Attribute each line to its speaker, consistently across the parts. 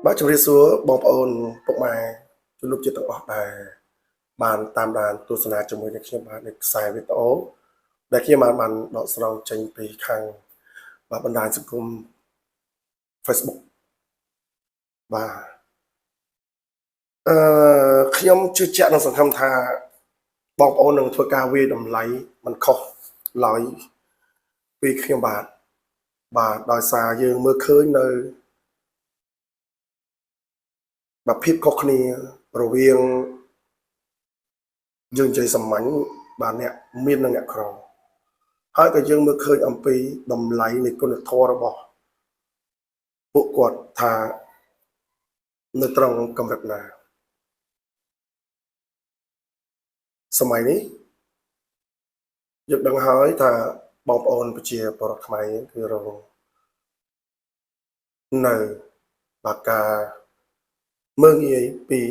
Speaker 1: បាទជំរាបសួរបងប្អូនពុកម៉ែជំនុំជាតិទាំងអស់ដែលបានតាមដានទស្សនាជាមួយនឹងខ្ញុំបាទនៅខ្សែវីដេអូដែលខ្ញុំបានដកស្រង់ចេញពីខាងបណ្ដាញសង្គម Facebook បាទខ្ញុំជឿជាក់និងសង្ឃឹមថាបងប្អូននឹងធ្វើការវាយតម្លៃមិនខុសឡើយពីខ្ញុំបាទដោយសារយើងមើលឃើញនៅភាពខុសគ្នារវាងយើងនិយាយសាមញ្ញបាទអ្នកមាននិងអ្នកក្រហើយក៏យើងមើលឃើញអំពីតម្លៃនៃគុណធម៌របស់ពួកគាត់ថានៅត្រង់កម្រិតណាសម័យនេះយើងដឹងហើយថាបងប្អូនប្រជាពលរដ្ឋខ្មែរគឺរងនៅបាការមើងងាយពី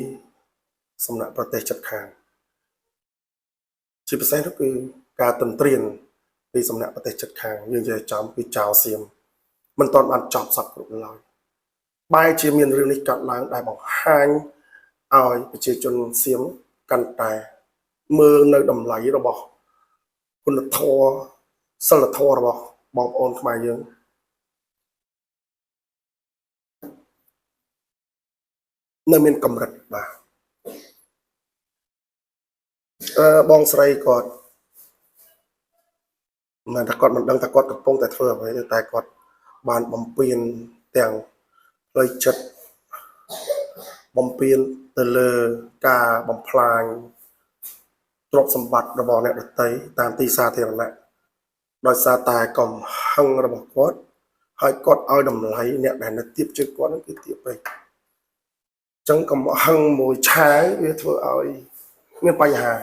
Speaker 1: សំណាក់ប្រទេសជិតខាងជាពិសេសនោះគឺការទន្ទ្រានពីសំណាក់ប្រទេសជិតខាងយើងនិយាយចំគឺចៅសៀមមិនទាន់បានចប់សពគ្រប់ឡើយបែរជាមានរឿងនេះកើតឡើងដែលបង្ហាញឲ្យប្រជាជនសៀមកាន់តែមើលនៅតម្លៃរបស់គុណធម៌សិលធម៌របស់បងប្អូនខ្មែរយើងនៅមានកម្រិតបាទបងស្រីគាត់មិនថាគាត់មិនដឹងថាគាត់កំពុងតែធ្វើអ្វីតែគាត់បានបំពេញទាំងផ្លូវចិត្តបំពេញទៅលើការបំផ្លាញទ្រព្យសម្បត្តិរបស់អ្នកដទៃតាមទីសាធារណៈដោយសារតែកំហឹងរបស់គាត់ហើយគាត់ឲ្យតម្លៃអ្នកដែលនៅទៀបជើងគាត់នឹងគឺទៀបពេកអញ្ចឹងកំហឹងមួយឆាវវាធ្វើឲ្យមានបញ្ហា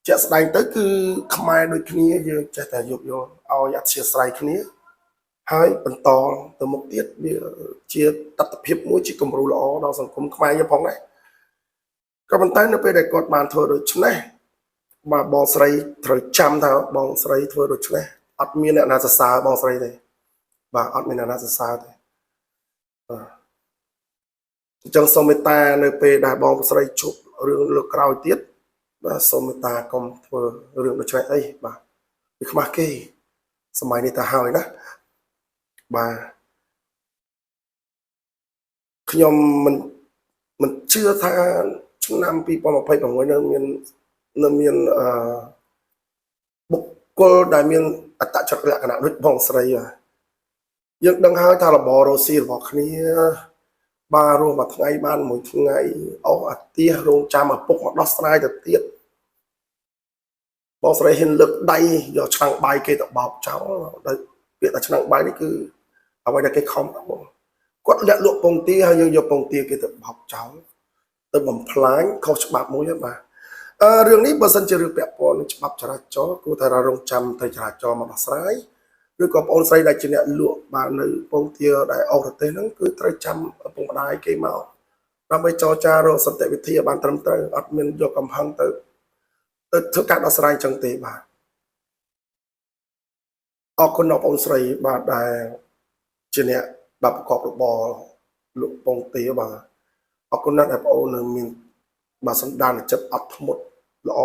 Speaker 1: ជាក់ស្ដែងទៅគឺខ្មែរដូចគ្នាយើងចេះតែយោគយល់ឲ្យអធិស្ឋានគ្នាហើយបន្តទៅមុខទៀតវាជាតត្តភាពមួយជាគំរូល្អដល់សង្គមខ្មែរយើងផងដែរក៏ប៉ុន្តែនៅពេលដែលគាត់បានធ្វើដូច្នេះបាទបងស្រីត្រូវចាំថាបងស្រីធ្វើដូច្នេះអត់មានអ្នកណាសរសើរបងស្រីទេបាទអត់មានអ្នកណាសរសើរទេបាទអញ្ចឹងសូមមេត្តានៅពេលដែលបងស្រីជួបរឿងលើកក្រោយទៀតបាទសូមមេត្តាកុំធ្វើរឿងដូចនេះអីបាទវាខ្មាស់គេសម័យនេះទៅហើយណាបាទខ្ញុំមិនជឿថាឆ្នាំ2026នៅមានបុគ្គលដែលមានអត្តចរិតលក្ខណៈដូចបងស្រីយើងដឹងហើយថារបររស់ស៊ីរបស់គ្នាបាទរស់មួយថ្ងៃបានមួយថ្ងៃអស់អាទិះរងចាំឪពុកមកដោះស្រាយទៅទៀតបងស្រីហ៊ានលើកដៃយកឆ្នាំងបាយគេទៅបោកចោលដោយពាក្យថាឆ្នាំងបាយនេះគឺអ្វីដែលគេខំបងគាត់លាក់លក់ពងទាហើយយើងយកពងទាគេទៅបោកចោលទៅបំផ្លាញខុសច្បាប់មួយបាទរឿងនេះបើសិនជារឿងពាក់ព័ន្ធនឹងច្បាប់ចរាចរណ៍គួរតែរងចាំទៅចរាចរណ៍មកដោះស្រាយឬក៏បងប្អូនស្រីដែលជាអ្នកលក់បាននៅពងទាដែលអស់ប្រទេសហ្នឹងគឺត្រូវចាំឪពុកម្ដាយគេមកដើម្បីចរចារកសន្តិវិធីឲ្យបានត្រឹមត្រូវអត់មានយកកំហឹងទៅធ្វើការដោះស្រាយចឹងទេបាទអរគុណបងប្អូនស្រីបាទដែលជាអ្នកប្រកបរបរលក់ពងទាបាទអរគុណណាស់ដែលបងប្អូននៅមានបាទសន្តានចិត្តអត់ធ្មត់ល្អ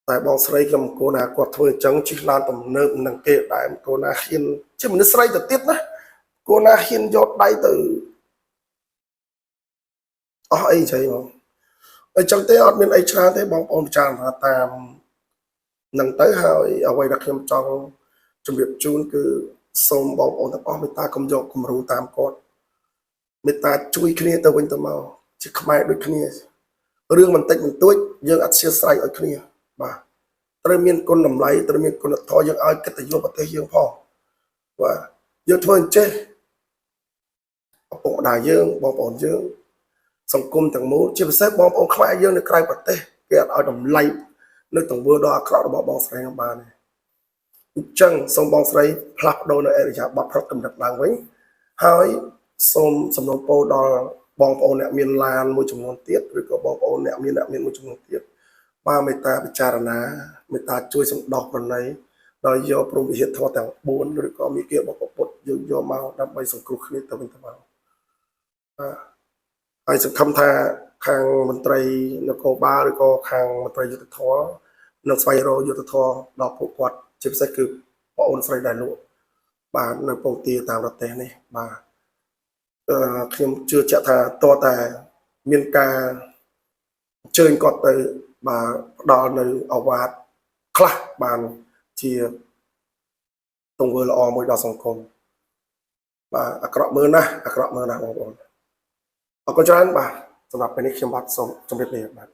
Speaker 1: តែបងស្រីខ្ញុំគួរណាគាត់ធ្វើអញ្ចឹងជិះឡានទំនើបនឹងគេដែរគួរណាហ៊ានជាមនុស្សស្រីទៅទៀតណាគួរណាហ៊ានយកដៃទៅអស់អីចឹងបងអញ្ចឹងទេអត់មានអីច្រើនទេបងប្អូនពិចារណាតាមនឹងទៅហើយអ្វីដែលខ្ញុំចង់ជម្រាបជូនគឺសូមបងប្អូនទាំងអស់មេត្តាកុំយកគំរូតាមគាត់មេត្តាជួយគ្នាទៅវិញទៅមកជាខ្មែរដូចគ្នារឿងបន្តិចបន្តួចយើងអធិស្ឋានឲ្យគ្នាបាទត្រូវមានគុណតម្លៃត្រូវមានគុណធម៌យើងឲ្យកិត្តិយសប្រទេសយើងផងបាទយើងធ្វើអញ្ចេះឪពុកម្ដាយយើងបងប្អូនយើងសង្គមទាំងមូលជាពិសេសបងប្អូនខ្មែរយើងនៅក្រៅប្រទេសគេអត់ឲ្យតម្លៃនៅទង្វើដ៏អាក្រក់របស់បងស្រីនឹងបានទេអញ្ចឹងសូមបងស្រីផ្លាស់ប្ដូរនៅអរិយាប័ត្រប្រកកំណត់ឡើងវិញហើយសូមសំណូមពរដល់បងប្អូនអ្នកមានឡានមួយចំនួនទៀតឬក៏បងប្អូនអ្នកមានមួយចំនួនទៀតបាទមេត្តាពិចារណាមេត្តាជួយសំដោះប្រណីដោយយកព្រមវិហារធម៌ទាំង4ឬក៏មេគារបស់ពុទ្ធយើងយកមកដើម្បីសង្គ្រោះគ្នាទៅវិញទៅមក ហើយសង្ឃឹមថាខាងមន្ត្រីនគរបាលឬក៏ខាងមន្ត្រីយុទ្ធធរនឹងស្វែងរកយុទ្ធធរដល់ពួកគាត់ជាពិសេសគឺបងអូនស្រីដែលលក់បាទនៅពងទាតាមប្រទេសនេះបាទខ្ញុំជឿជាក់ថាតើតែមានការអញ្ជើញគាត់ទៅបាទផ្ដល់នៅអវាទខ្លះបានជាទង្វើល្អមួយដល់សង្គមបាទអាក្រក់មើលណាស់អាក្រក់មើលណាស់បងប្អូនអរគុណច្រើនបាទសម្រាប់ពេលនេះខ្ញុំបាទសូមជម្រាបលាបាទ